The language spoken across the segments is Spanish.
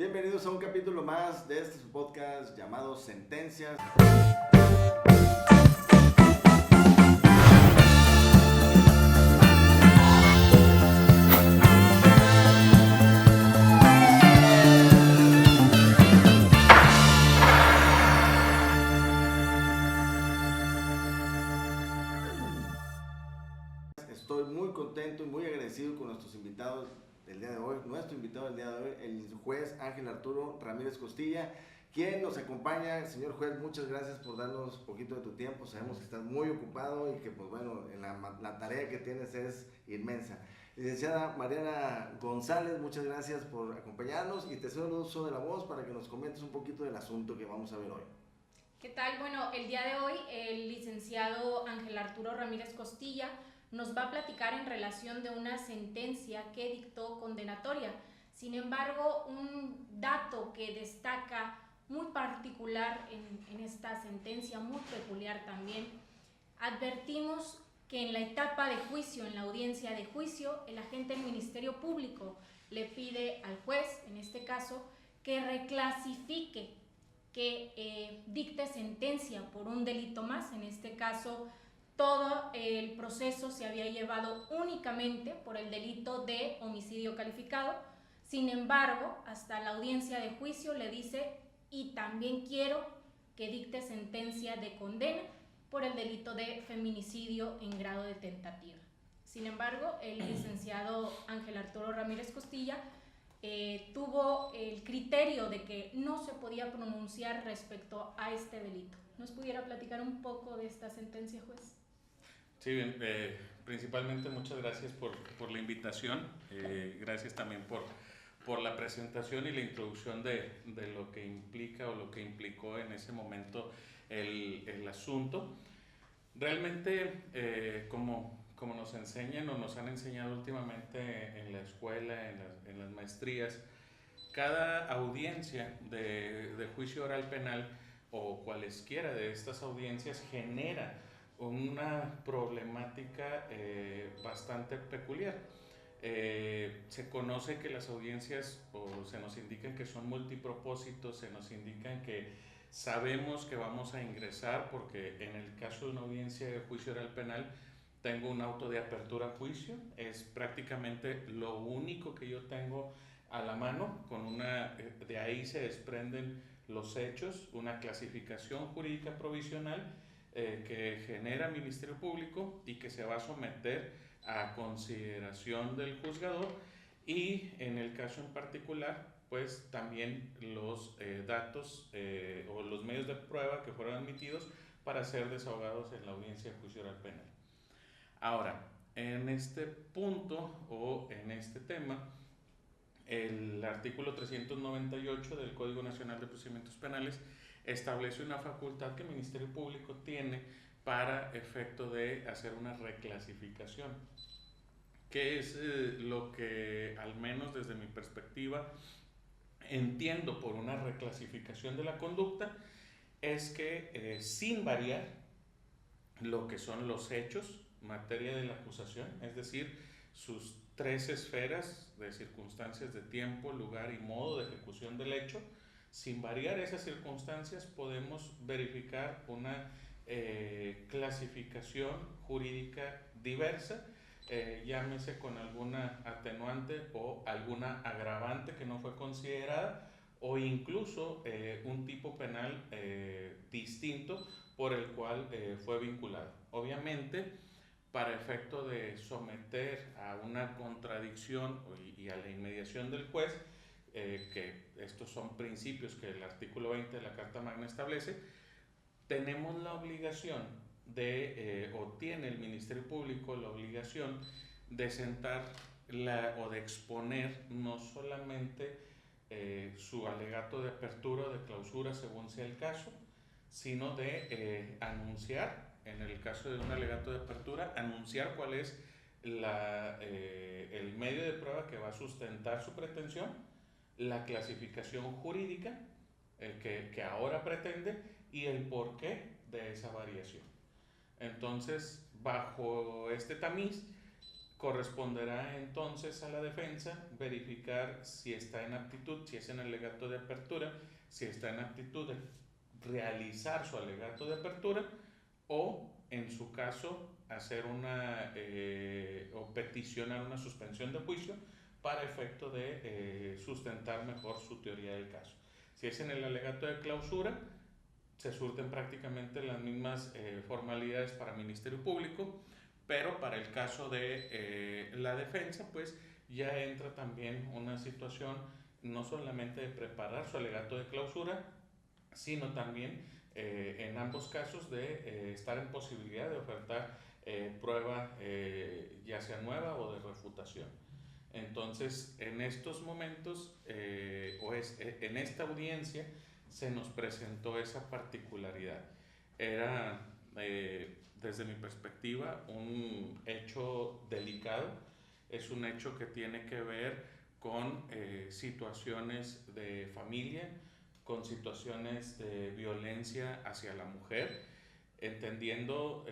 Bienvenidos a un capítulo más de este podcast llamado Sentencias. Estoy muy contento y muy agradecido con nuestros invitados del día de hoy. Nuestro invitado del día de hoy, el juez Ángel Arturo Ramírez Costilla, quien nos acompaña. Señor juez, muchas gracias por darnos un poquito de tu tiempo. Sabemos que estás muy ocupado y que, pues bueno, la tarea que tienes es inmensa. Licenciada Mariana González, muchas gracias por acompañarnos y te cedo el uso de la voz para que nos comentes un poquito del asunto que vamos a ver hoy. ¿Qué tal? Bueno, el día de hoy el licenciado Ángel Arturo Ramírez Costilla nos va a platicar en relación de una sentencia que dictó condenatoria. Sin embargo, un dato que destaca muy particular en esta sentencia, muy peculiar también, advertimos que en la etapa de juicio, en la audiencia de juicio, el agente del Ministerio Público le pide al juez, en este caso, que reclasifique, que dicte sentencia por un delito más. En este caso, todo el proceso se había llevado únicamente por el delito de homicidio calificado. Sin embargo, hasta la audiencia de juicio le dice: y también quiero que dicte sentencia de condena por el delito de feminicidio en grado de tentativa. Sin embargo, el licenciado Ángel Arturo Ramírez Costilla tuvo el criterio de que no se podía pronunciar respecto a este delito. ¿Nos pudiera platicar un poco de esta sentencia, juez? Sí, bien, principalmente muchas gracias por la invitación, gracias también por la presentación y la introducción de lo que implica o lo que implicó en ese momento el asunto. Realmente, como nos enseñan o nos han enseñado últimamente en la escuela, en las maestrías, cada audiencia de juicio oral penal o cualesquiera de estas audiencias genera una problemática bastante peculiar. Se conoce que las audiencias, o se nos indican que son multipropósitos, se nos indican que sabemos que vamos a ingresar, porque en el caso de una audiencia de juicio oral penal tengo un auto de apertura a juicio, es prácticamente lo único que yo tengo a la mano, de ahí se desprenden los hechos, una clasificación jurídica provisional que genera el Ministerio Público y que se va a someter a consideración del juzgador, y en el caso en particular, pues también los datos o los medios de prueba que fueron admitidos para ser desahogados en la audiencia de juicio oral penal. Ahora, en este punto o en este tema, el artículo 398 del Código Nacional de Procedimientos Penales establece una facultad que el Ministerio Público tiene para efecto de hacer una reclasificación, que es lo que, al menos desde mi perspectiva, entiendo por una reclasificación de la conducta, es que sin variar lo que son los hechos, materia de la acusación, es decir, sus tres esferas de circunstancias de tiempo, lugar y modo de ejecución del hecho, sin variar esas circunstancias podemos verificar una clasificación jurídica diversa, llámese con alguna atenuante o alguna agravante que no fue considerada, o incluso un tipo penal distinto por el cual fue vinculado. Obviamente, para efecto de someter a una contradicción y a la inmediación del juez, que estos son principios que el artículo 20 de la Carta Magna establece, tenemos la obligación o tiene el Ministerio Público la obligación de sentar o de exponer no solamente su alegato de apertura o de clausura según sea el caso, sino de anunciar, en el caso de un alegato de apertura, anunciar cuál es el medio de prueba que va a sustentar su pretensión, la clasificación jurídica que ahora pretende y el porqué de esa variación. Entonces, bajo este tamiz, Corresponderá entonces a la defensa verificar si está en aptitud, si es en alegato de apertura, si está en aptitud de realizar su alegato de apertura o, en su caso, hacer o peticionar una suspensión de juicio para efecto de sustentar mejor su teoría del caso. Si es en el alegato de clausura, se surten prácticamente las mismas formalidades para Ministerio Público, pero para el caso de la defensa, pues ya entra también una situación no solamente de preparar su alegato de clausura, sino también en ambos casos de estar en posibilidad de ofertar prueba ya sea nueva o de refutación. Entonces, en estos momentos, en esta audiencia, se nos presentó esa particularidad. Era, desde mi perspectiva, un hecho delicado, es un hecho que tiene que ver con situaciones de familia, con situaciones de violencia hacia la mujer, entendiendo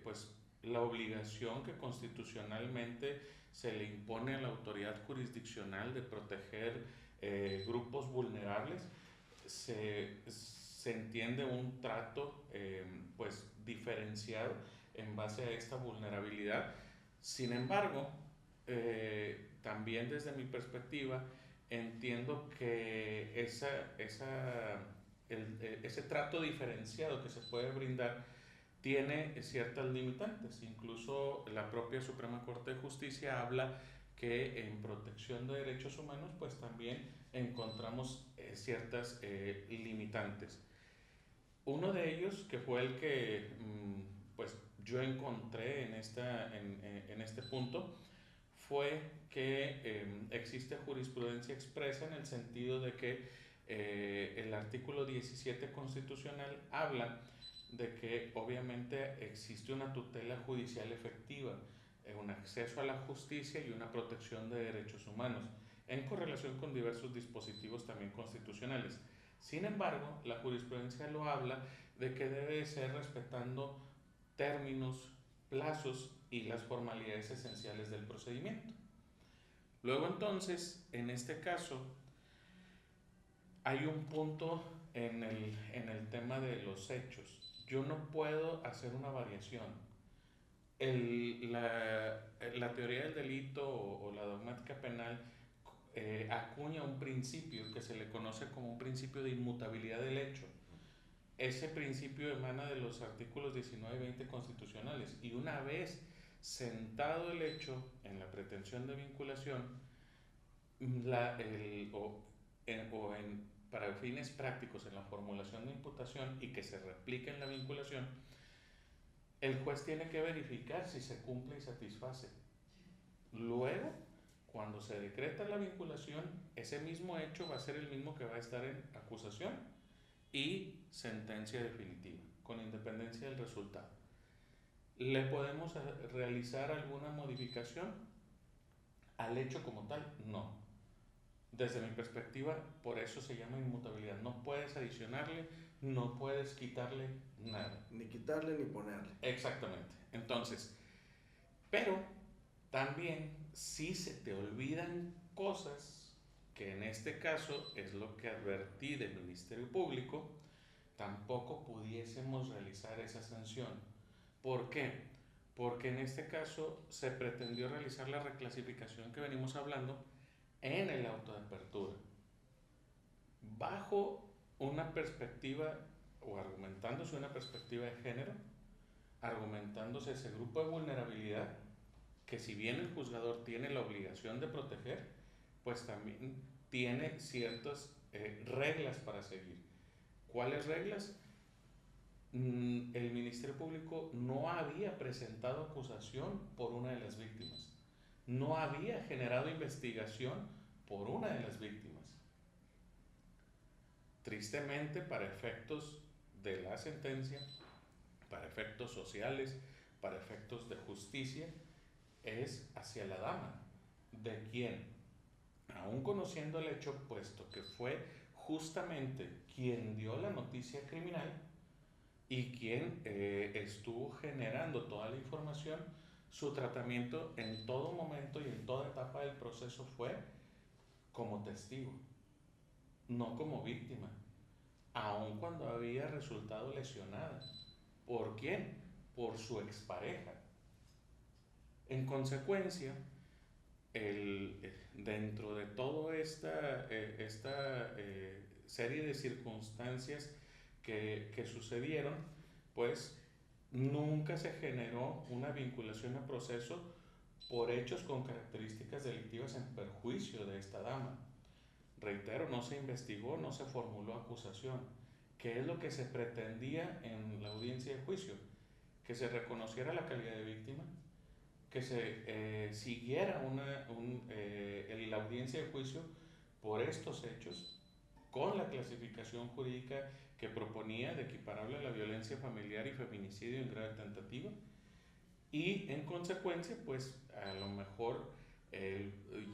pues la obligación que constitucionalmente se le impone a la autoridad jurisdiccional de proteger grupos vulnerables. Se entiende un trato pues diferenciado en base a esta vulnerabilidad. Sin embargo, también desde mi perspectiva entiendo que ese trato diferenciado que se puede brindar tiene ciertas limitantes. Incluso la propia Suprema Corte de Justicia habla que en protección de derechos humanos pues también encontramos ciertas limitantes. Uno de ellos, que fue el que pues yo encontré en este punto, fue que existe jurisprudencia expresa en el sentido de que el artículo 17 constitucional habla de que obviamente existe una tutela judicial efectiva, un acceso a la justicia y una protección de derechos humanos, en correlación con diversos dispositivos también constitucionales. Sin embargo, la jurisprudencia lo habla de que debe ser respetando términos, plazos y las formalidades esenciales del procedimiento. Luego entonces, en este caso, hay un punto en el tema de los hechos. Yo no puedo hacer una variación. La teoría del delito o la dogmática penal acuña un principio que se le conoce como un principio de inmutabilidad del hecho. Ese principio emana de los artículos 19 y 20 constitucionales, y una vez sentado el hecho en la pretensión de vinculación, para fines prácticos en la formulación de imputación y que se replique en la vinculación, el juez tiene que verificar si se cumple y satisface. Luego, cuando se decreta la vinculación, ese mismo hecho va a ser el mismo que va a estar en acusación y sentencia definitiva, con independencia del resultado. ¿Le podemos realizar alguna modificación al hecho como tal? No. Desde mi perspectiva, por eso se llama inmutabilidad. No puedes adicionarle, no puedes quitarle nada. Ni quitarle ni ponerle. Exactamente. Entonces, pero también si se te olvidan cosas, que en este caso es lo que advertí del Ministerio Público, tampoco pudiésemos realizar esa sanción. ¿Por qué? Porque en este caso se pretendió realizar la reclasificación que venimos hablando en el auto de apertura, bajo una perspectiva o argumentándose una perspectiva de género, argumentándose ese grupo de vulnerabilidad que, si bien el juzgador tiene la obligación de proteger, pues también tiene ciertas reglas para seguir. ¿Cuáles reglas? El Ministerio Público no había presentado acusación por una de las víctimas, no había generado investigación por una de las víctimas. Tristemente, para efectos de la sentencia, para efectos sociales, para efectos de justicia, es hacia la dama, de quien, aún conociendo el hecho, puesto que fue justamente quien dio la noticia criminal y quien estuvo generando toda la información, su tratamiento en todo momento y en toda etapa del proceso fue como testigo, no como víctima, aun cuando había resultado lesionada. ¿Por quién? Por su expareja. En consecuencia, dentro de toda esta serie de circunstancias que sucedieron, pues nunca se generó una vinculación a proceso por hechos con características delictivas en perjuicio de esta dama. Reitero, no se investigó, no se formuló acusación. ¿Qué es lo que se pretendía en la audiencia de juicio? Que se reconociera la calidad de víctima, que se siguiera la audiencia de juicio por estos hechos, con la clasificación jurídica que proponía de equiparable a la violencia familiar y feminicidio en grave tentativa, y en consecuencia, pues a lo mejor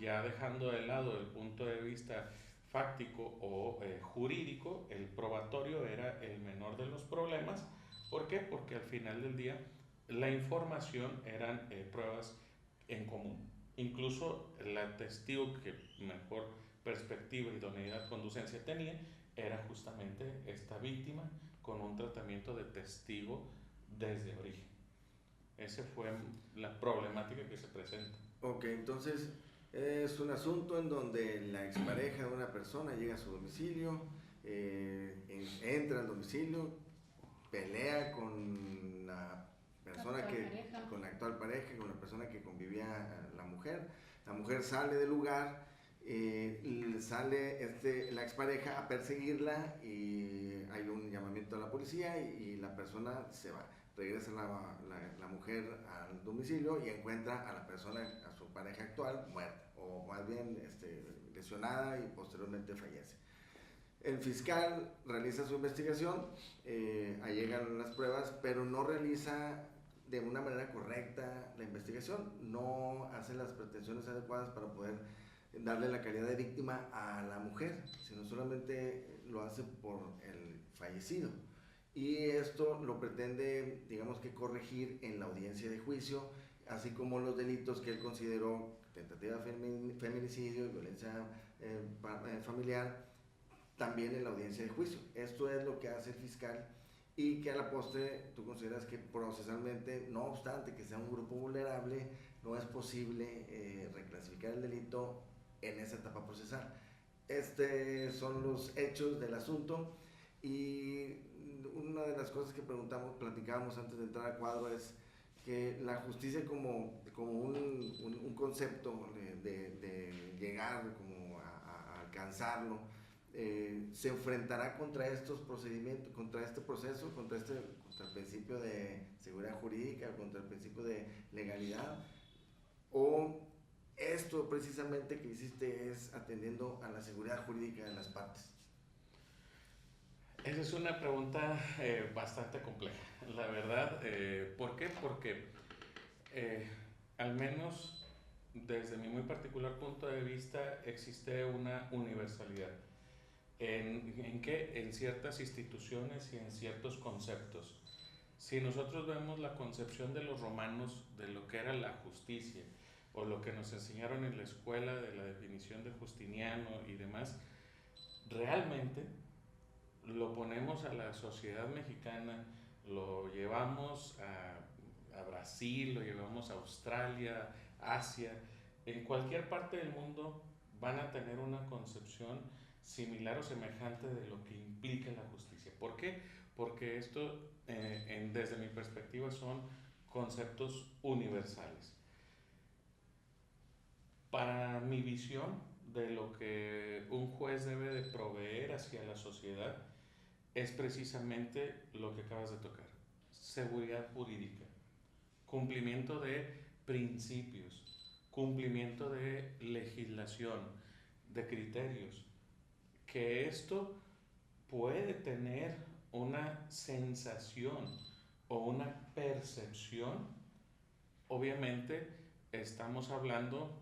ya dejando de lado el punto de vista fáctico o jurídico, el probatorio era el menor de los problemas. ¿Por qué? Porque al final del día la información eran pruebas en común. Incluso la testigo que mejor perspectiva, idoneidad, conducencia tenía era justamente esta víctima con un tratamiento de testigo desde origen. Esa fue la problemática que se presenta. Ok, entonces es un asunto en donde la expareja de una persona llega a su domicilio, entra al domicilio, pelea con la persona con la actual pareja, con la persona que convivía la mujer sale del lugar, sale la expareja a perseguirla y hay un llamamiento a la policía y la persona se va. Regresa la mujer al domicilio y encuentra a la persona, a su pareja actual, muerta, o más bien lesionada y posteriormente fallece. El fiscal realiza su investigación, ahí llegan las pruebas, pero no realiza de una manera correcta la investigación, no hace las pretensiones adecuadas para poder darle la calidad de víctima a la mujer, sino solamente lo hace por el fallecido. Y esto lo pretende, digamos que corregir en la audiencia de juicio, así como los delitos que él consideró tentativa de feminicidio y violencia familiar, también en la audiencia de juicio. Esto es lo que hace el fiscal y que a la postre tú consideras que procesalmente, no obstante que sea un grupo vulnerable, no es posible reclasificar el delito en esa etapa procesal. Son los hechos del asunto y una de las cosas que platicábamos antes de entrar al cuadro es que la justicia como un concepto de llegar como a alcanzarlo, se enfrentará contra estos procedimientos, contra este proceso, contra el principio de seguridad jurídica, contra el principio de legalidad, o esto precisamente que hiciste es atendiendo a la seguridad jurídica de las partes. Esa es una pregunta bastante compleja, la verdad. ¿Por qué? Porque al menos desde mi muy particular punto de vista existe una universalidad. ¿En qué? En ciertas instituciones y en ciertos conceptos. Si nosotros vemos la concepción de los romanos de lo que era la justicia, o lo que nos enseñaron en la escuela de la definición de Justiniano y demás, realmente lo ponemos a la sociedad mexicana, lo llevamos a Brasil, lo llevamos a Australia, Asia, en cualquier parte del mundo van a tener una concepción similar o semejante de lo que implica la justicia. ¿Por qué? Porque esto, desde mi perspectiva, son conceptos universales. Para mi visión de lo que un juez debe de proveer hacia la sociedad es precisamente lo que acabas de tocar: seguridad jurídica, cumplimiento de principios, cumplimiento de legislación, de criterios, que esto puede tener una sensación o una percepción. Obviamente estamos hablando,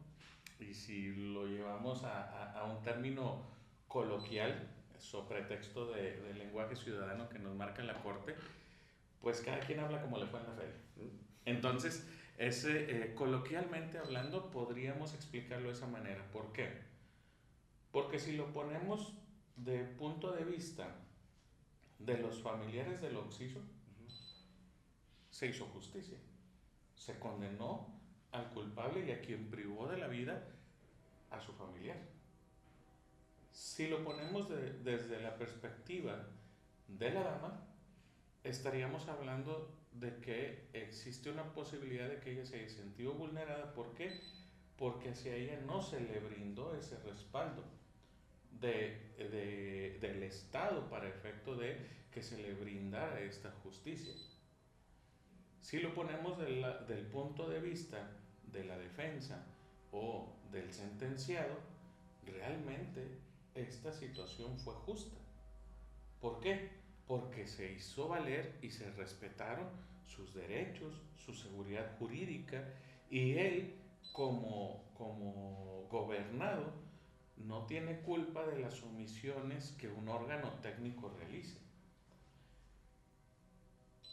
y si lo llevamos a un término coloquial, sobre pretexto de lenguaje ciudadano que nos marca la Corte, pues cada quien habla como le fue en la feria. Entonces, Coloquialmente hablando, podríamos explicarlo de esa manera. ¿Por qué? Porque si lo ponemos de punto de vista de los familiares del occiso, se hizo justicia. Se condenó al culpable y a quien privó de la vida a su familiar. Si lo ponemos desde la perspectiva de la dama, estaríamos hablando de que existe una posibilidad de que ella se haya sentido vulnerada. ¿Por qué? Porque hacia ella no se le brindó ese respaldo del Estado para efecto de que se le brindara esta justicia. Si lo ponemos del punto de vista de la defensa o del sentenciado, realmente esta situación fue justa. ¿Por qué? Porque se hizo valer y se respetaron sus derechos, su seguridad jurídica, y él, como gobernado, no tiene culpa de las omisiones que un órgano técnico realice.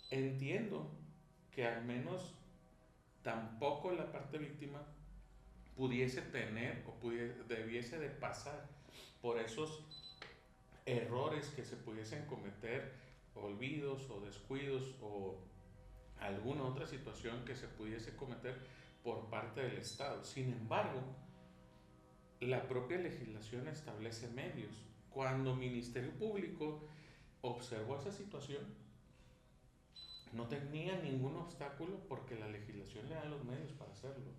Entiendo que al menos tampoco la parte víctima pudiese tener o debiese de pasar por esos errores que se pudiesen cometer, olvidos o descuidos o alguna otra situación que se pudiese cometer por parte del Estado. Sin embargo, la propia legislación establece medios. Cuando Ministerio Público observó esa situación, no tenía ningún obstáculo porque la legislación le da los medios para hacerlo.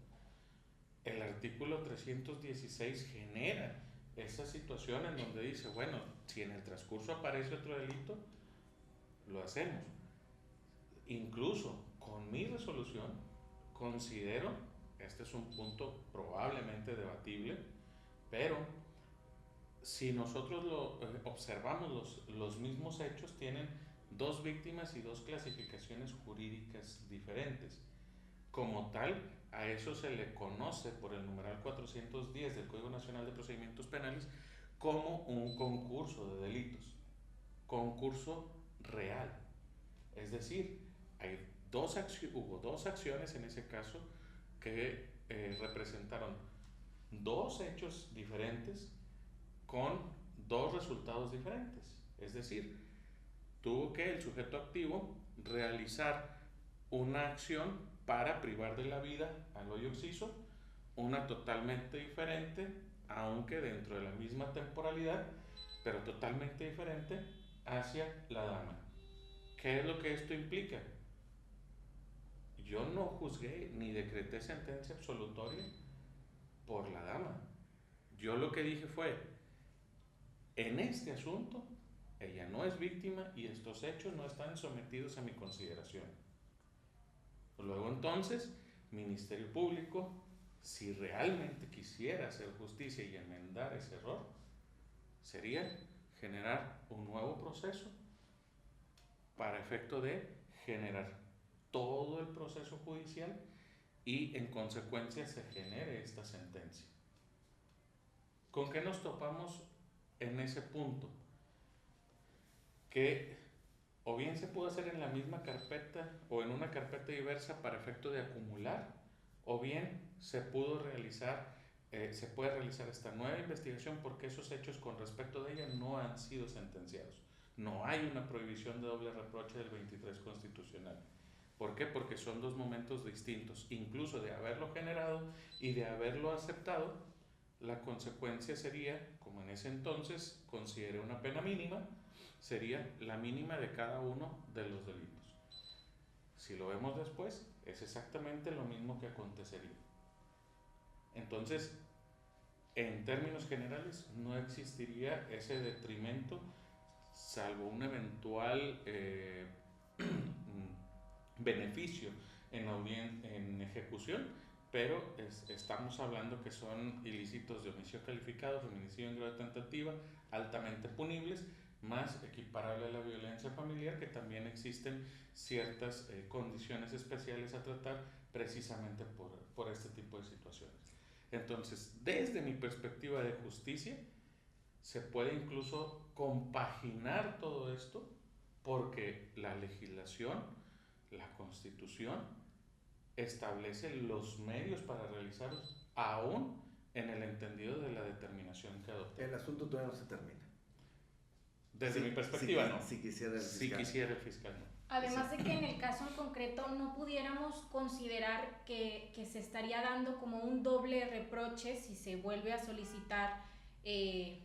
El artículo 316 genera esa situación en donde dice, bueno, si en el transcurso aparece otro delito, lo hacemos. Incluso con mi resolución considero, este es un punto probablemente debatible, pero si nosotros observamos los mismos hechos, tienen dos víctimas y dos clasificaciones jurídicas diferentes. Como tal, a eso se le conoce por el numeral 410 del Código Nacional de Procedimientos Penales como un concurso de delitos, concurso real. Es decir, hubo dos acciones en ese caso que representaron dos hechos diferentes con dos resultados diferentes. Es decir, tuvo que el sujeto activo realizar una acción para privar de la vida al hoyo occiso, una totalmente diferente, aunque dentro de la misma temporalidad, pero totalmente diferente hacia la dama. ¿Qué es lo que esto implica? Yo no juzgué ni decreté sentencia absolutoria por la dama. Yo lo que dije fue, en este asunto, ella no es víctima y estos hechos no están sometidos a mi consideración. Luego entonces, Ministerio Público, si realmente quisiera hacer justicia y enmendar ese error, sería generar un nuevo proceso para efecto de generar todo el proceso judicial y en consecuencia se genere esta sentencia. ¿Con qué nos topamos en ese punto? Que o bien se pudo hacer en la misma carpeta o en una carpeta diversa para efecto de acumular, o bien se puede realizar esta nueva investigación porque esos hechos con respecto de ella no han sido sentenciados. No hay una prohibición de doble reproche del 23 constitucional. ¿Por qué? Porque son dos momentos distintos. Incluso de haberlo generado y de haberlo aceptado, la consecuencia sería, como en ese entonces consideré una pena mínima, sería la mínima de cada uno de los delitos. Si lo vemos después, es exactamente lo mismo que acontecería. Entonces, en términos generales, no existiría ese detrimento, salvo un eventual beneficio en ejecución, pero estamos hablando que son ilícitos de homicidio calificado, feminicidio en grado de tentativa, altamente punibles, más equiparable a la violencia familiar, que también existen ciertas condiciones especiales a tratar precisamente por este tipo de situaciones. Entonces, desde mi perspectiva de justicia, se puede incluso compaginar todo esto porque la legislación, la Constitución, establece los medios para realizarlos, aún en el entendido de la determinación que adopte. El asunto todavía no se termina. Desde mi perspectiva, no. Si quisiera el fiscal. Si quisiera el fiscal, no. Además de que en el caso en concreto no pudiéramos considerar que se estaría dando como un doble reproche si se vuelve a solicitar que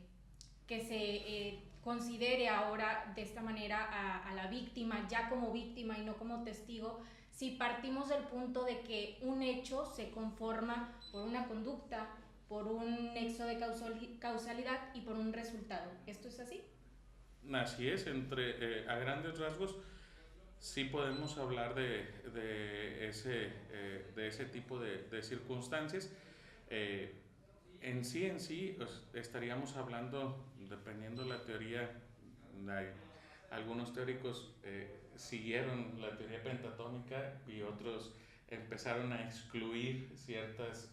se considere ahora de esta manera a la víctima ya como víctima y no como testigo, si partimos del punto de que un hecho se conforma por una conducta, por un nexo de causalidad y por un resultado. ¿Esto es así? Así es, a grandes rasgos sí podemos hablar de ese tipo de circunstancias. En sí, pues, estaríamos hablando, dependiendo de la teoría, algunos teóricos siguieron la teoría pentatónica y otros empezaron a excluir ciertos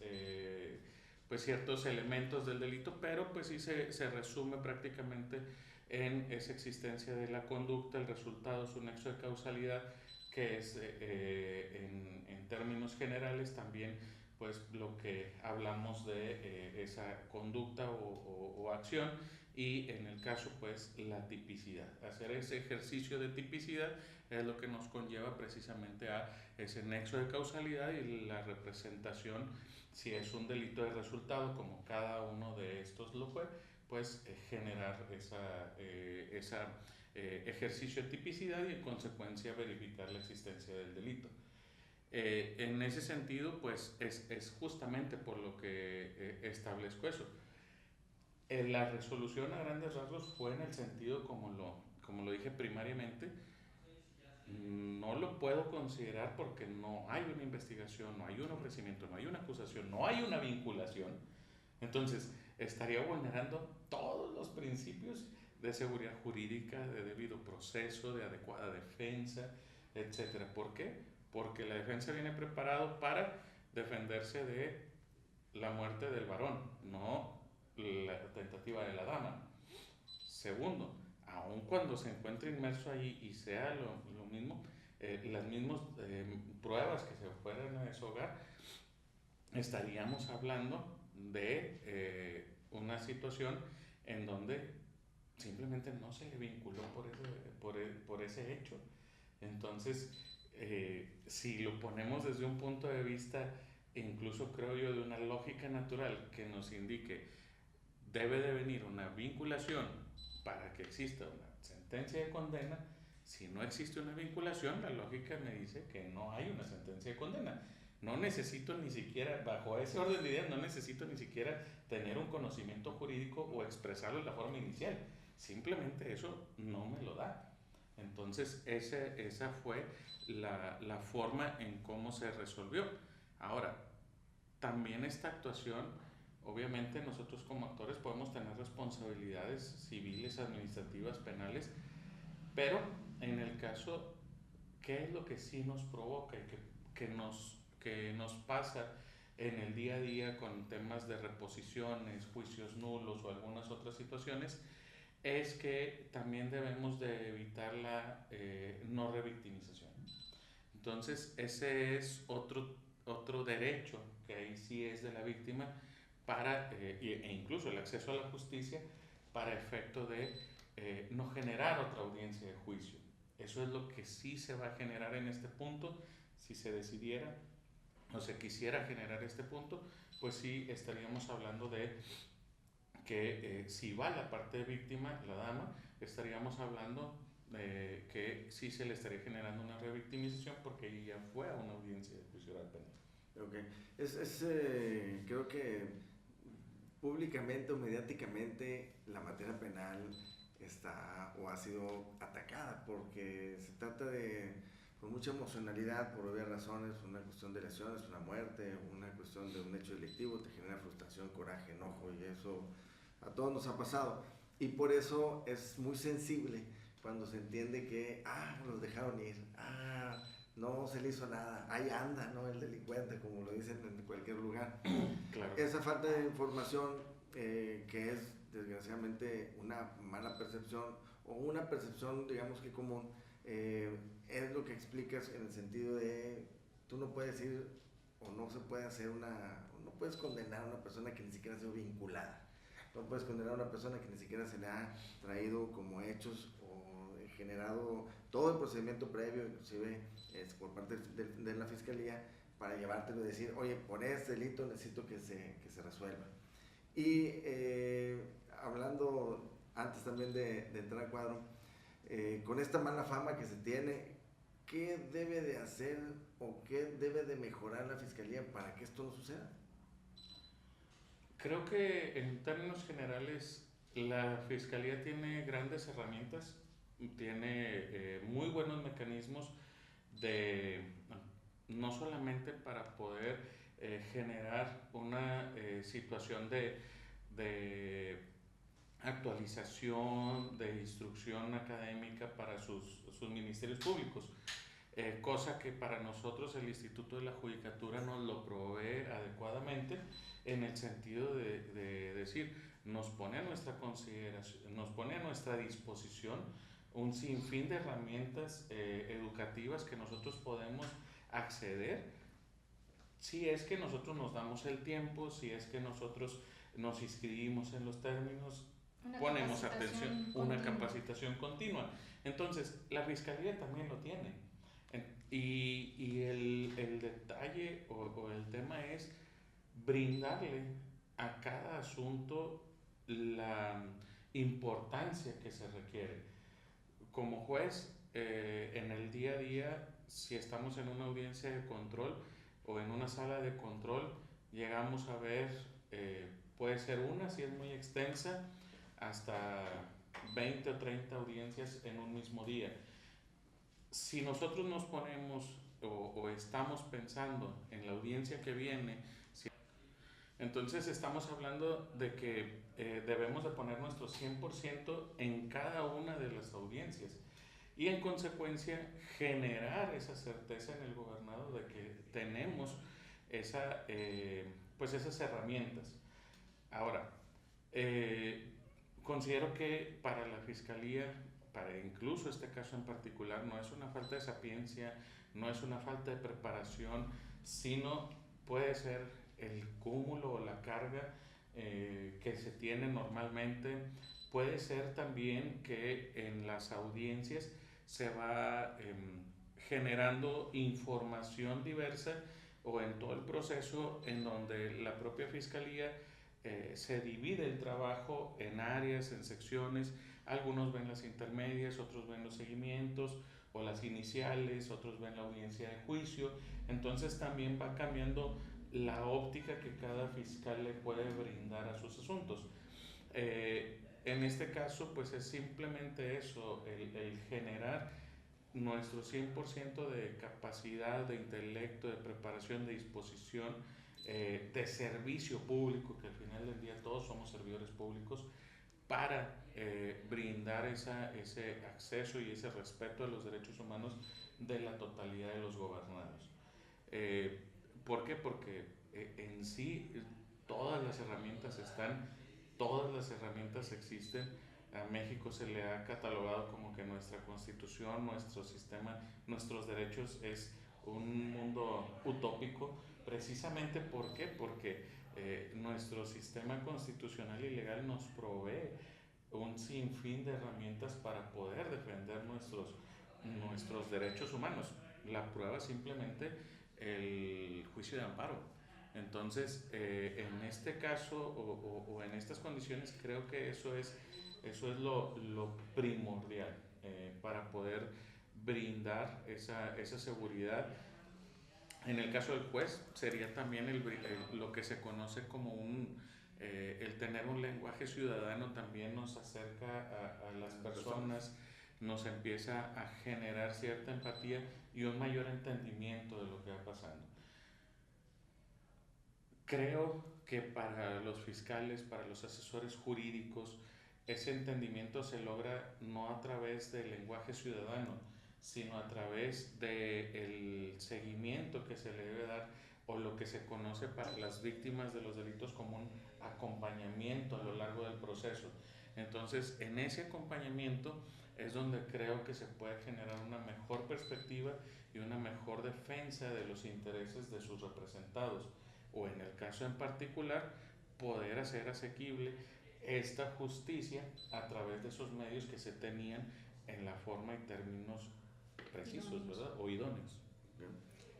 elementos del delito, pero pues sí se resume prácticamente en esa existencia de la conducta, el resultado, su nexo de causalidad, que es en términos generales también pues lo que hablamos de esa conducta o acción, y en el caso pues la tipicidad. Hacer ese ejercicio de tipicidad es lo que nos conlleva precisamente a ese nexo de causalidad y la representación, si es un delito de resultado como cada uno de estos lo fue, pues generar ese ejercicio de tipicidad y en consecuencia verificar la existencia del delito. En ese sentido, pues es justamente por lo que establezco eso. La resolución a grandes rasgos fue en el sentido, como lo dije primariamente, no lo puedo considerar porque no hay una investigación, no hay un ofrecimiento, no hay una acusación, no hay una vinculación. Entonces, estaría vulnerando todos los principios de seguridad jurídica, de debido proceso, de adecuada defensa, etc. ¿Por qué? Porque la defensa viene preparado para defenderse de la muerte del varón, no la tentativa de la dama. Segundo, aun cuando se encuentre inmerso ahí y sea lo mismo, las mismas pruebas que se fueran a deshogar, estaríamos hablando de una situación en donde simplemente no se le vinculó por ese hecho. Entonces, si lo ponemos desde un punto de vista, incluso creo yo, de una lógica natural que nos indique debe de venir una vinculación para que exista una sentencia de condena. Si no existe una vinculación, la lógica me dice que no hay una sentencia de condena. No necesito ni siquiera, bajo ese orden de ideas, no necesito ni siquiera tener un conocimiento jurídico o expresarlo en la forma inicial. Simplemente eso no me lo da. Entonces, esa fue la forma en cómo se resolvió. Ahora, también esta actuación, obviamente nosotros como actores podemos tener responsabilidades civiles, administrativas, penales, pero en el caso, ¿qué es lo que sí nos provoca y que nos pasa en el día a día con temas de reposiciones, juicios nulos o algunas otras situaciones? Es que también debemos de evitar la no revictimización. Entonces, ese es otro derecho que ahí sí es de la víctima e incluso el acceso a la justicia para efecto de no generar otra audiencia de juicio. Eso es lo que sí se va a generar en este punto. Si se decidiera o se quisiera generar este punto, pues sí estaríamos hablando de que si va la parte de víctima, la dama, estaríamos hablando de que sí se le estaría generando una revictimización porque ella fue a una audiencia de juicio oral penal. Okay. Creo que públicamente o mediáticamente la materia penal está o ha sido atacada porque se trata con mucha emocionalidad, por obvias razones, una cuestión de lesiones, una muerte, una cuestión de un hecho delictivo, te genera frustración, coraje, enojo, y eso a todos nos ha pasado. Y por eso es muy sensible cuando se entiende que, los dejaron ir, no se le hizo nada, ahí anda, ¿no? El delincuente, como lo dicen en cualquier lugar. Claro. Esa falta de información que es desgraciadamente una mala percepción o una percepción, digamos que común, es lo que explicas en el sentido de tú no puedes ir o no se puede hacer no puedes condenar a una persona que ni siquiera ha sido vinculada. No puedes condenar a una persona que ni siquiera se le ha traído como hechos o generado todo el procedimiento previo, inclusive por parte de la fiscalía, para llevártelo y decir, oye, por este delito necesito que se resuelva. Y hablando antes también de entrar a cuadro, con esta mala fama que se tiene, ¿qué debe de hacer o qué debe de mejorar la fiscalía para que esto no suceda? Creo que en términos generales la fiscalía tiene grandes herramientas, tiene muy buenos mecanismos de no solamente para poder generar una situación de actualización, de instrucción académica para sus ministerios públicos, cosa que para nosotros el Instituto de la Judicatura nos lo provee adecuadamente en el sentido de decir, nos pone a nuestra consideración, nos pone a nuestra disposición un sinfín de herramientas educativas que nosotros podemos acceder si es que nosotros nos damos el tiempo, si es que nosotros nos inscribimos en los términos, ponemos atención, una capacitación continua. Entonces, la Fiscalía también lo tiene. Y el detalle o el tema es brindarle a cada asunto la importancia que se requiere. Como juez, en el día a día, si estamos en una audiencia de control o en una sala de control, llegamos a ver, puede ser una, si es muy extensa, hasta 20 o 30 audiencias en un mismo día. Si nosotros nos ponemos o estamos pensando en la audiencia que viene, entonces estamos hablando de que debemos de poner nuestro 100% en cada una de las audiencias y en consecuencia generar esa certeza en el gobernado de que tenemos pues esas herramientas. Ahora, considero que para la Fiscalía, para incluso este caso en particular, no es una falta de sapiencia, no es una falta de preparación, sino puede ser el cúmulo o la carga que se tiene normalmente. Puede ser también que en las audiencias se va generando información diversa o en todo el proceso en donde la propia Fiscalía se divide el trabajo en áreas, en secciones. Algunos ven las intermedias, otros ven los seguimientos o las iniciales, otros ven la audiencia de juicio. Entonces también va cambiando la óptica que cada fiscal le puede brindar a sus asuntos. En este caso, pues es simplemente eso, el generar nuestro 100% de capacidad, de intelecto, de preparación, de disposición, de servicio público, que al final del día todos somos servidores públicos, para brindar ese acceso y ese respeto a los derechos humanos de la totalidad de los gobernados. ¿Por qué? Porque en sí todas las herramientas están, todas las herramientas existen. A México se le ha catalogado como que nuestra constitución, nuestro sistema, nuestros derechos es un mundo utópico, precisamente ¿por qué? Porque nuestro sistema constitucional y legal nos provee un sinfín de herramientas para poder defender nuestros derechos humanos. La prueba simplemente el juicio de amparo. Entonces, en este caso o en estas condiciones creo que eso es lo primordial para poder brindar esa seguridad. En el caso del juez sería también lo que se conoce como el tener un lenguaje ciudadano también nos acerca a las personas, nos empieza a generar cierta empatía y un mayor entendimiento de lo que va pasando. Creo que para los fiscales, para los asesores jurídicos, ese entendimiento se logra no a través del lenguaje ciudadano, sino a través del seguimiento que se le debe dar o lo que se conoce para las víctimas de los delitos como un acompañamiento a lo largo del proceso. Entonces, en ese acompañamiento es donde creo que se puede generar una mejor perspectiva y una mejor defensa de los intereses de sus representados, o en el caso en particular, poder hacer asequible esta justicia a través de esos medios que se tenían en la forma y términos precisos, ¿verdad? O idóneos.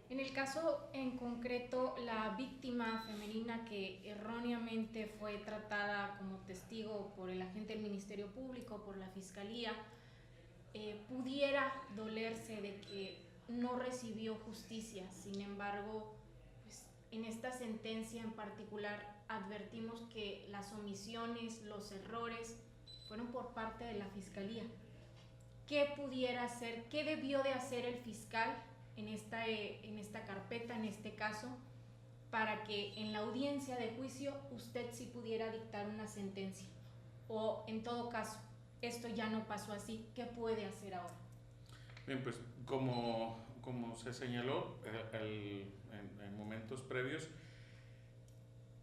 En el caso en concreto, la víctima femenina que erróneamente fue tratada como testigo por el agente del Ministerio Público, por la Fiscalía, pudiera dolerse de que no recibió justicia. Sin embargo, pues, en esta sentencia en particular advertimos que las omisiones, los errores fueron por parte de la Fiscalía. ¿Qué pudiera hacer, qué debió de hacer el fiscal en esta carpeta, en este caso, para que en la audiencia de juicio usted sí pudiera dictar una sentencia? O en todo caso, esto ya no pasó así, ¿qué puede hacer ahora? Bien, pues como se señaló en momentos previos,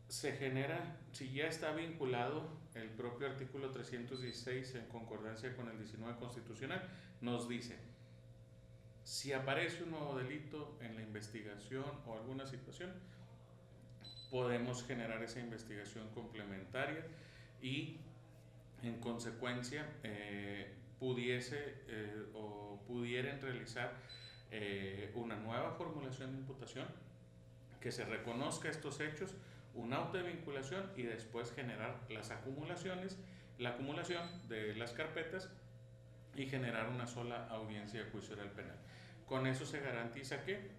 se genera, si ya está vinculado el propio artículo 316 en concordancia con el 19 constitucional, nos dice, si aparece un nuevo delito en la investigación o alguna situación, podemos generar esa investigación complementaria y en consecuencia pudieran realizar una nueva formulación de imputación, que se reconozca estos hechos, un auto de vinculación y después generar la acumulación de las carpetas y generar una sola audiencia de juicio oral penal. Con eso se garantiza que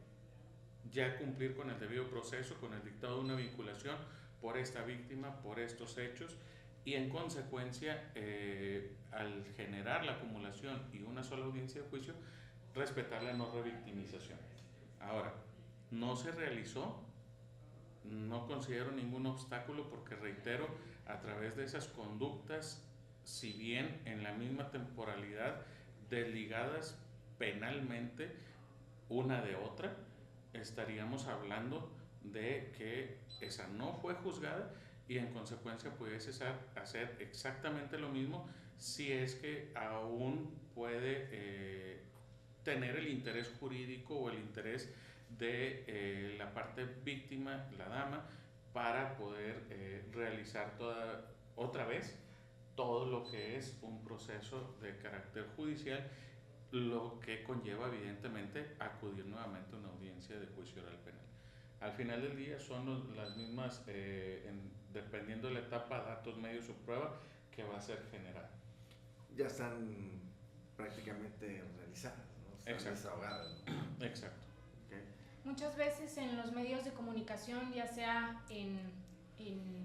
ya cumplir con el debido proceso, con el dictado de una vinculación por esta víctima, por estos hechos, y en consecuencia, al generar la acumulación y una sola audiencia de juicio, respetar la no revictimización. Ahora, no se realizó, no considero ningún obstáculo porque, reitero, a través de esas conductas, si bien en la misma temporalidad, desligadas penalmente una de otra, estaríamos hablando de que esa no fue juzgada y en consecuencia pudiese hacer exactamente lo mismo si es que aún puede tener el interés jurídico o el interés de la parte víctima, la dama, para poder realizar otra vez todo lo que es un proceso de carácter judicial, lo que conlleva evidentemente acudir nuevamente a una audiencia de juicio oral penal. Al final del día son las mismas, dependiendo de la etapa, datos, medios o prueba que va a ser generada. Ya están prácticamente realizadas, ¿no? Están desahogadas, ¿no? Exacto. Okay. Muchas veces en los medios de comunicación, ya sea en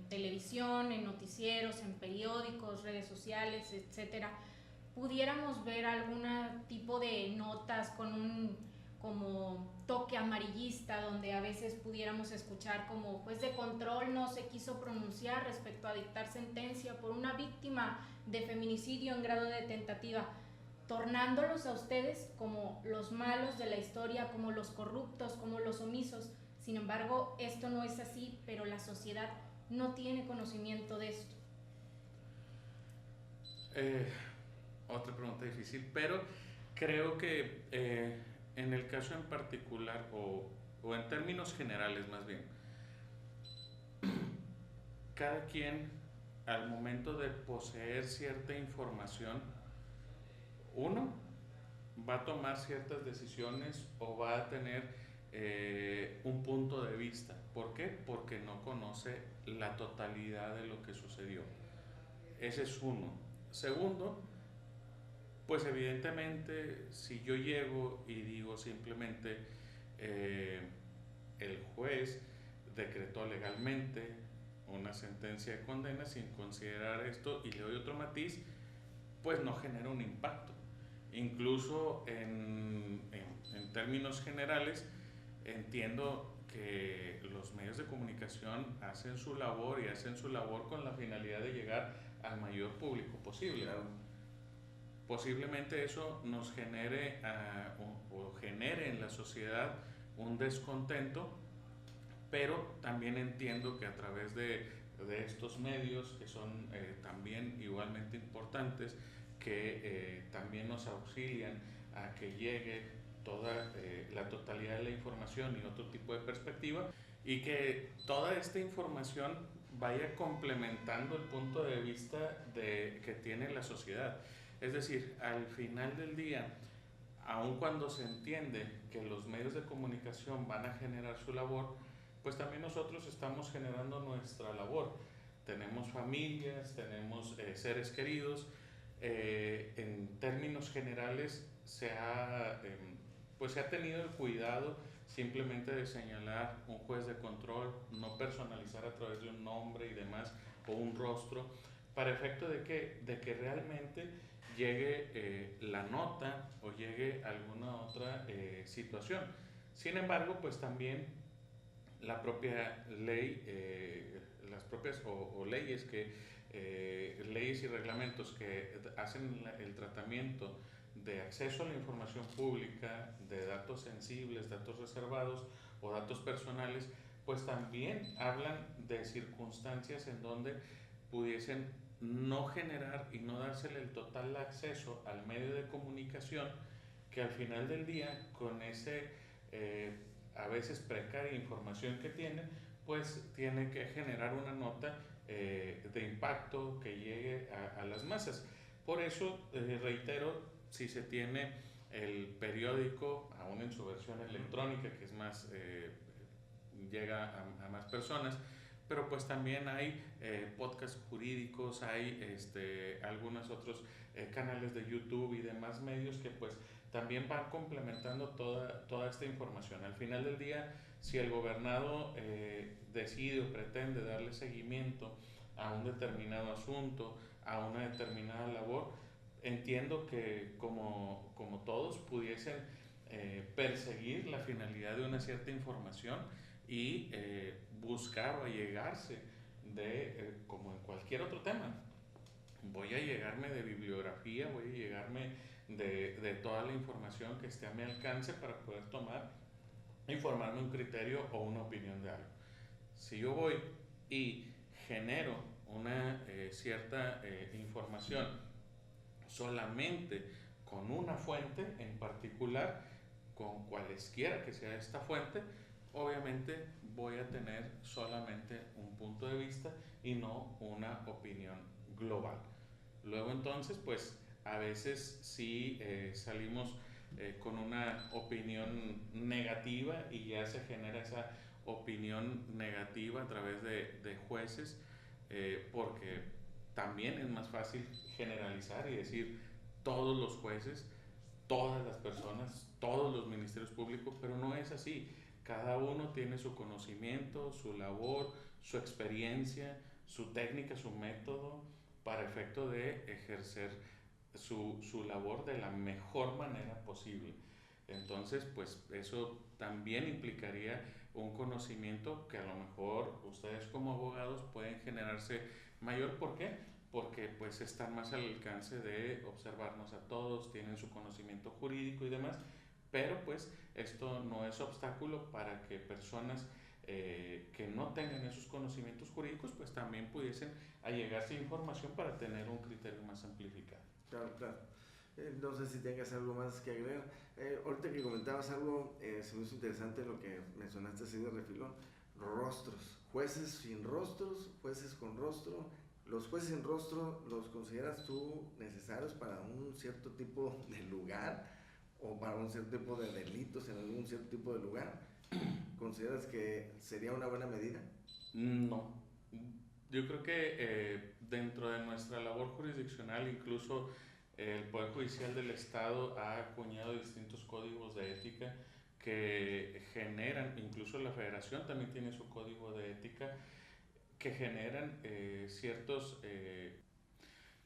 televisión, en noticieros, en periódicos, redes sociales, etcétera, pudiéramos ver algún tipo de notas con un como toque amarillista, donde a veces pudiéramos escuchar como juez de control no se quiso pronunciar respecto a dictar sentencia por una víctima de feminicidio en grado de tentativa, tornándolos a ustedes como los malos de la historia, como los corruptos, como los omisos. Sin embargo, esto no es así, pero la sociedad no tiene conocimiento de esto. Otra pregunta difícil, pero creo que en el caso en particular, o en términos generales más bien, cada quien al momento de poseer cierta información, uno va a tomar ciertas decisiones o va a tener un punto de vista. ¿Por qué? Porque no conoce la totalidad de lo que sucedió. Ese es uno. Segundo, pues evidentemente si yo llego y digo simplemente el juez decretó legalmente una sentencia de condena sin considerar esto y le doy otro matiz, pues no genera un impacto. Incluso en términos generales, entiendo que los medios de comunicación hacen su labor y hacen su labor con la finalidad de llegar al mayor público posible. Claro. Posiblemente eso nos genere o genere en la sociedad un descontento, pero también entiendo que a través de de estos medios que son también igualmente importantes, que también nos auxilian a que llegue toda la totalidad de la información y otro tipo de perspectiva, y que toda esta información vaya complementando el punto de vista que tiene la sociedad. Es decir, al final del día, aun cuando se entiende que los medios de comunicación van a generar su labor, pues también nosotros estamos generando nuestra labor. Tenemos familias, tenemos seres queridos. En términos generales pues se ha tenido el cuidado simplemente de señalar un juez de control, no personalizar a través de un nombre y demás o un rostro, para efecto de que realmente llegue la nota o llegue alguna otra situación. Sin embargo, pues también la propia ley, las propias o leyes leyes y reglamentos que hacen el tratamiento de acceso a la información pública, de datos sensibles, datos reservados o datos personales, pues también hablan de circunstancias en donde pudiesen no generar y no dársele el total acceso al medio de comunicación, que al final del día, con ese a veces precaria información que tiene, pues tiene que generar una nota de impacto que llegue a las masas. Por eso, reitero, si se tiene el periódico, aún en su versión electrónica, que es más, llega a más personas, pero pues también hay podcasts jurídicos, hay algunos otros canales de YouTube y demás medios que pues también van complementando toda esta información. Al final del día, si el gobernado decide o pretende darle seguimiento a un determinado asunto, a una determinada labor, entiendo que como todos pudiesen perseguir la finalidad de una cierta información y buscar o allegarse como en cualquier otro tema. Voy a llegarme de bibliografía, voy a llegarme de toda la información que esté a mi alcance para poder formarme un criterio o una opinión de algo. Si yo voy y genero una cierta información solamente con una fuente en particular, con cualesquiera que sea esta fuente, obviamente voy a tener solamente un punto de vista y no una opinión global. Luego entonces, pues a veces sí salimos con una opinión negativa y ya se genera esa opinión negativa a través de jueces, porque también es más fácil generalizar y decir todos los jueces, todas las personas, todos los ministerios públicos, pero no es así. Cada uno tiene su conocimiento, su labor, su experiencia, su técnica, su método para efecto de ejercer su labor de la mejor manera posible. Entonces, pues eso también implicaría un conocimiento que a lo mejor ustedes como abogados pueden generarse mayor. ¿Por qué? Porque pues están más al alcance de observarnos a todos, tienen su conocimiento jurídico y demás, pero pues esto no es obstáculo para que personas que no tengan esos conocimientos jurídicos pues también pudiesen allegarse a información para tener un criterio más amplificado. Claro, claro. No sé si tengas algo más que agregar. Ahorita que comentabas algo, se me hizo interesante lo que mencionaste así de refilón. Rostros. Jueces sin rostros, jueces con rostro. ¿Los jueces sin rostro los consideras tú necesarios para un cierto tipo de lugar o para un cierto tipo de delitos en algún cierto tipo de lugar? ¿Consideras que sería una buena medida? No. Yo creo que dentro de nuestra labor jurisdiccional, incluso el Poder Judicial del Estado ha acuñado distintos códigos de ética que generan, incluso la Federación también tiene su código de ética, que generan ciertos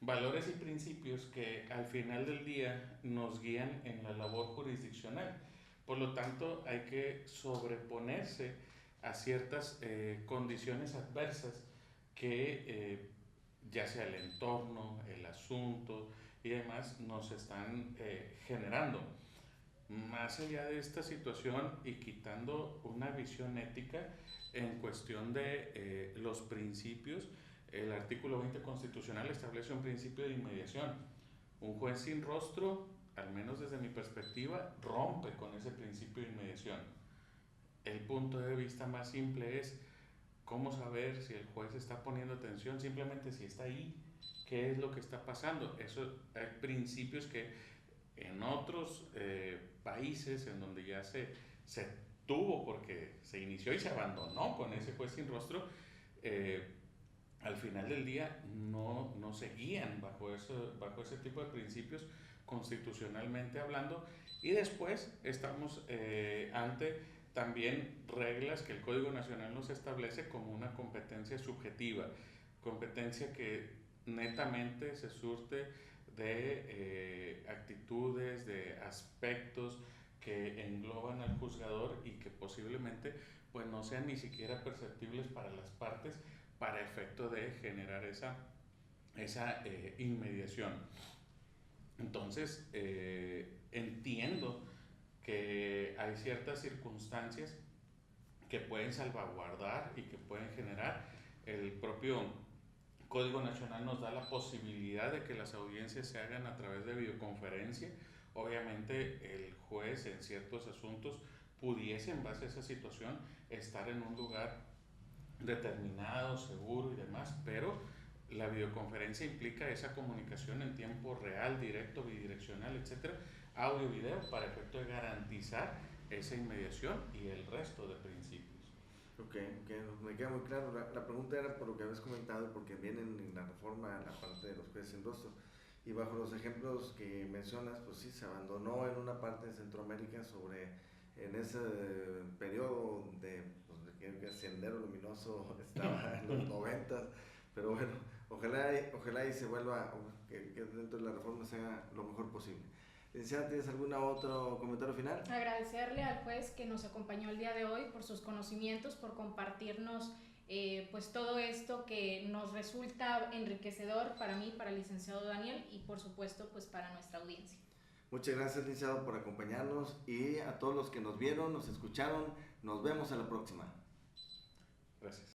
valores y principios que al final del día nos guían en la labor jurisdiccional. Por lo tanto, hay que sobreponerse a ciertas condiciones adversas que ya sea el entorno, el asunto y demás nos están generando. más allá de esta situación y quitando una visión ética en cuestión de los principios, el artículo 20 constitucional establece un principio de inmediación. Un juez sin rostro, al menos desde mi perspectiva, rompe con ese principio de inmediación. El punto de vista más simple es cómo saber si el juez está poniendo atención, simplemente si está ahí, qué es lo que está pasando. Eso, hay principios que en otros países en donde ya se tuvo, porque se inició y se abandonó con ese juez sin rostro, eh, al final del día no se guían bajo ese tipo de principios constitucionalmente hablando, y después estamos ante también reglas que el Código Nacional nos establece como una competencia subjetiva, competencia que netamente se surte de actitudes, de aspectos que engloban al juzgador y que posiblemente pues no sean ni siquiera perceptibles para las partes para efecto de generar esa inmediación. Entonces, entiendo que hay ciertas circunstancias que pueden salvaguardar y que pueden generar. El propio Código Nacional nos da la posibilidad de que las audiencias se hagan a través de videoconferencia. Obviamente el juez en ciertos asuntos pudiese, en base a esa situación, estar en un lugar determinado, seguro y demás, pero la videoconferencia implica esa comunicación en tiempo real, directo, bidireccional, etcétera, audio, video, para efecto de garantizar esa inmediación y el resto de principios. Ok, me queda muy claro. La pregunta era por lo que habías comentado, porque viene en la reforma la parte de los jueces sin rostro. Y bajo los ejemplos que mencionas, pues sí, se abandonó en una parte de Centroamérica en ese periodo que Sendero Luminoso estaba en los 90, pero bueno, ojalá y se vuelva, que dentro de la reforma sea lo mejor posible. Licenciada, ¿tienes algún otro comentario final? Agradecerle al juez que nos acompañó el día de hoy por sus conocimientos, por compartirnos pues todo esto que nos resulta enriquecedor para mí, para el licenciado Daniel y por supuesto pues para nuestra audiencia. Muchas gracias, licenciado, por acompañarnos, y a todos los que nos vieron, nos escucharon, nos vemos en la próxima. Gracias.